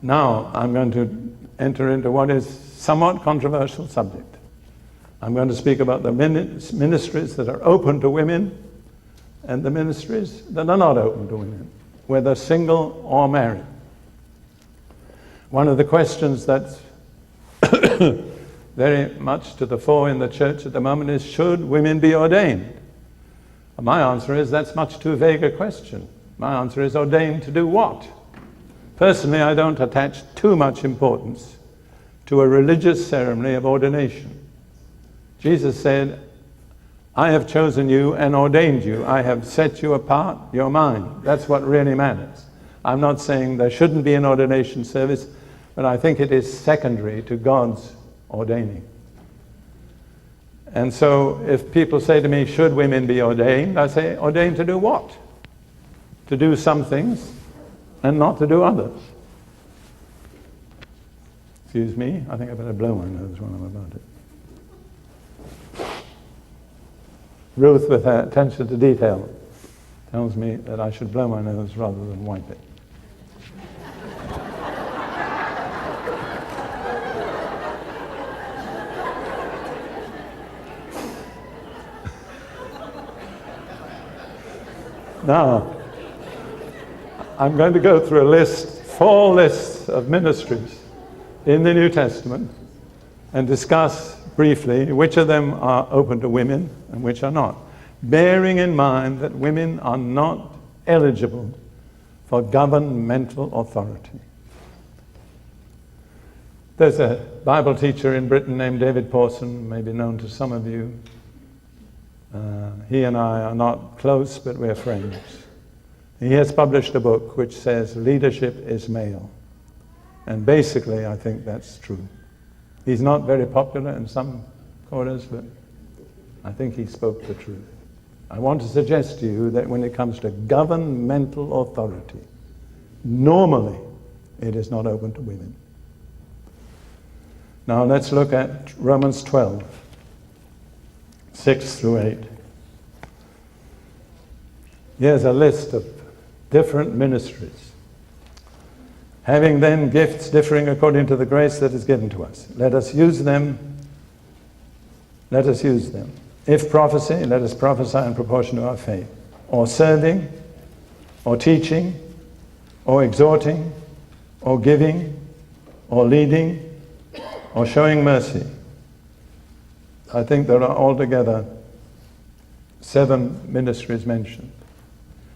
Now, I'm going to enter into what is somewhat controversial subject. I'm going to speak about the ministries that are open to women and the ministries that are not open to women, whether single or married. One of the questions that's very much to the fore in the church at the moment is, should women be ordained? My answer is, that's much too vague a question. My answer is, ordained to do what? Personally, I don't attach too much importance to a religious ceremony of ordination. Jesus said, I have chosen you and ordained you. I have set you apart, you're mine. That's what really matters. I'm not saying there shouldn't be an ordination service, but I think it is secondary to God's ordaining. And so if people say to me, should women be ordained? I say, ordained to do what? To do some things and not to do others. Excuse me, I think I better blow my nose when I'm about it. Ruth, with her attention to detail, tells me that I should blow my nose rather than wipe it. Now, I'm going to go through a list, 4 lists of ministries in the New Testament and discuss briefly which of them are open to women and which are not, bearing in mind that women are not eligible for governmental authority. There's a Bible teacher in Britain named David Pawson, maybe known to some of you. He and I are not close, but we're friends. He has published a book which says leadership is male. And basically, I think that's true. He's not very popular in some quarters, but I think he spoke the truth. I want to suggest to you that when it comes to governmental authority, normally it is not open to women. Now let's look at Romans 12, 6 through 8. Here's a list of different ministries. Having then gifts differing according to the grace that is given to us, let us use them. Let us use them. If prophecy, let us prophesy in proportion to our faith. Or serving, or teaching, or exhorting, or giving, or leading, or showing mercy. I think there are altogether 7 ministries mentioned.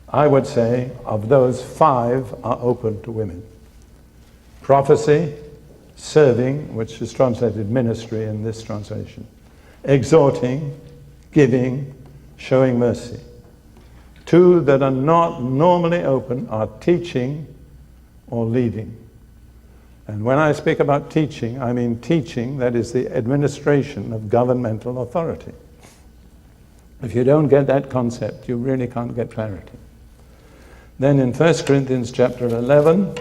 I would say of those 5 are open to women. Prophecy, serving, which is translated ministry in this translation, exhorting, giving, showing mercy. 2 that are not normally open are teaching or leading. And when I speak about teaching, I mean teaching that is the administration of governmental authority. If you don't get that concept, you really can't get clarity. Then in 1 Corinthians chapter 11,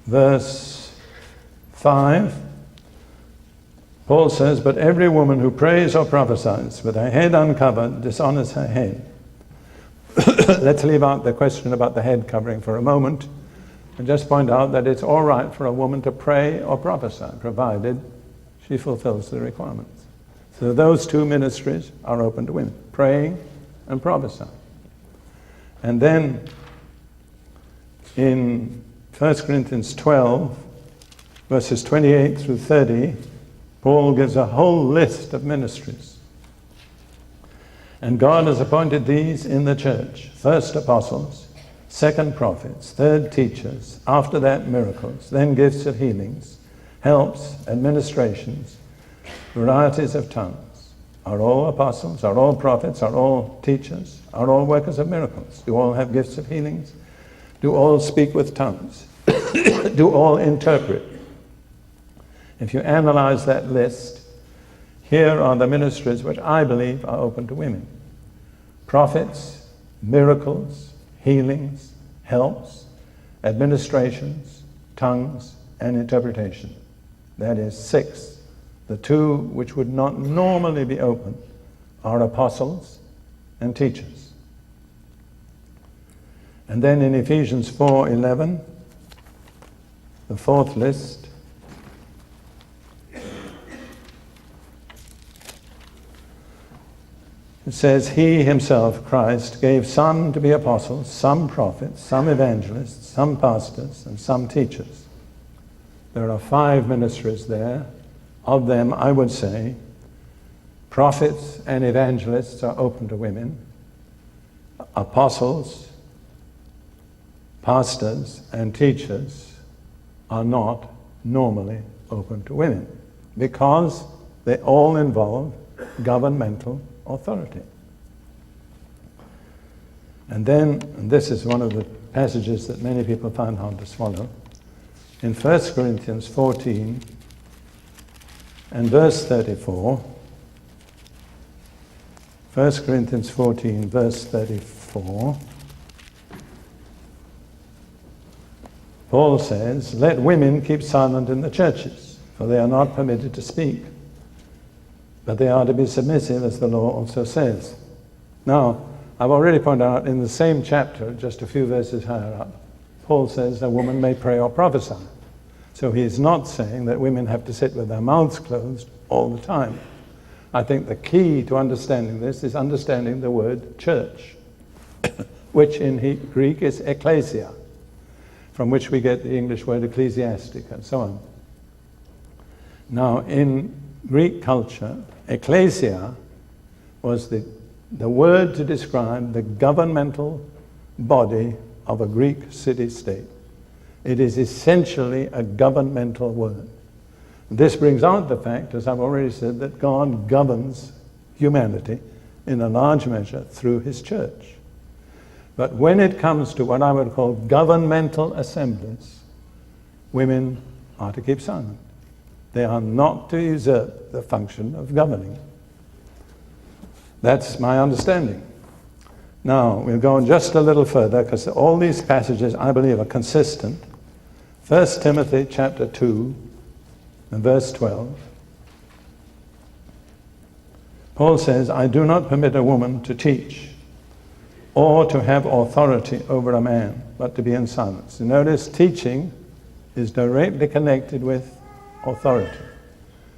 verse 5, Paul says, but every woman who prays or prophesies with her head uncovered dishonors her head. Let's leave out the question about the head covering for a moment and just point out that it's all right for a woman to pray or prophesy, provided she fulfills the requirements. So those 2 ministries are open to women, praying and prophesying. And then in 1 Corinthians 12, verses 28 through 30, Paul gives a whole list of ministries. And God has appointed these in the church: first apostles, second prophets, third teachers, after that miracles, then gifts of healings, helps, administrations, varieties of tongues. Are all apostles? Are all prophets? Are all teachers? Are all workers of miracles? Do all have gifts of healings? Do all speak with tongues? Do all interpret? If you analyze that list, here are the ministries which I believe are open to women: prophets, miracles, healings, helps, administrations, tongues, and interpretation. That is 6. The 2 which would not normally be open are apostles and teachers. And then in Ephesians 4:11, the fourth list, it says, He himself, Christ, gave some to be apostles, some prophets, some evangelists, some pastors, and some teachers. There are 5 ministries there. Of them, I would say, prophets and evangelists are open to women. Apostles, pastors, and teachers are not normally open to women because they all involve governmental authority. And then, and this is one of the passages that many people find hard to swallow, in 1 Corinthians 14 and verse 34, 1 Corinthians 14, verse 34, Paul says, let women keep silent in the churches, for they are not permitted to speak, but they are to be submissive, as the law also says. Now, I've already pointed out in the same chapter, just a few verses higher up, Paul says a woman may pray or prophesy. So he's not saying that women have to sit with their mouths closed all the time. I think the key to understanding this is understanding the word church, which in Greek is ecclesia, from which we get the English word ecclesiastic and so on. Now, in Greek culture, ecclesia was the word to describe the governmental body of a Greek city-state. It is essentially a governmental word. This brings out the fact, as I've already said, that God governs humanity in a large measure through his church. But when it comes to what I would call governmental assemblies, women are to keep silent. They are not to usurp the function of governing. That's my understanding. Now, we'll go on just a little further, because all these passages, I believe, are consistent. 1 Timothy chapter 2 and verse 12. Paul says, I do not permit a woman to teach or to have authority over a man, but to be in silence. You notice teaching is directly connected with authority.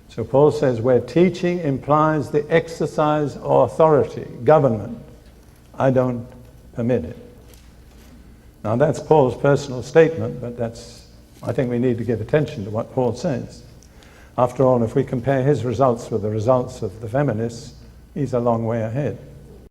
So Paul says where teaching implies the exercise of authority, government, I don't permit it. Now that's Paul's personal statement, but I think we need to give attention to what Paul says. After all, if we compare his results with the results of the feminists, he's a long way ahead.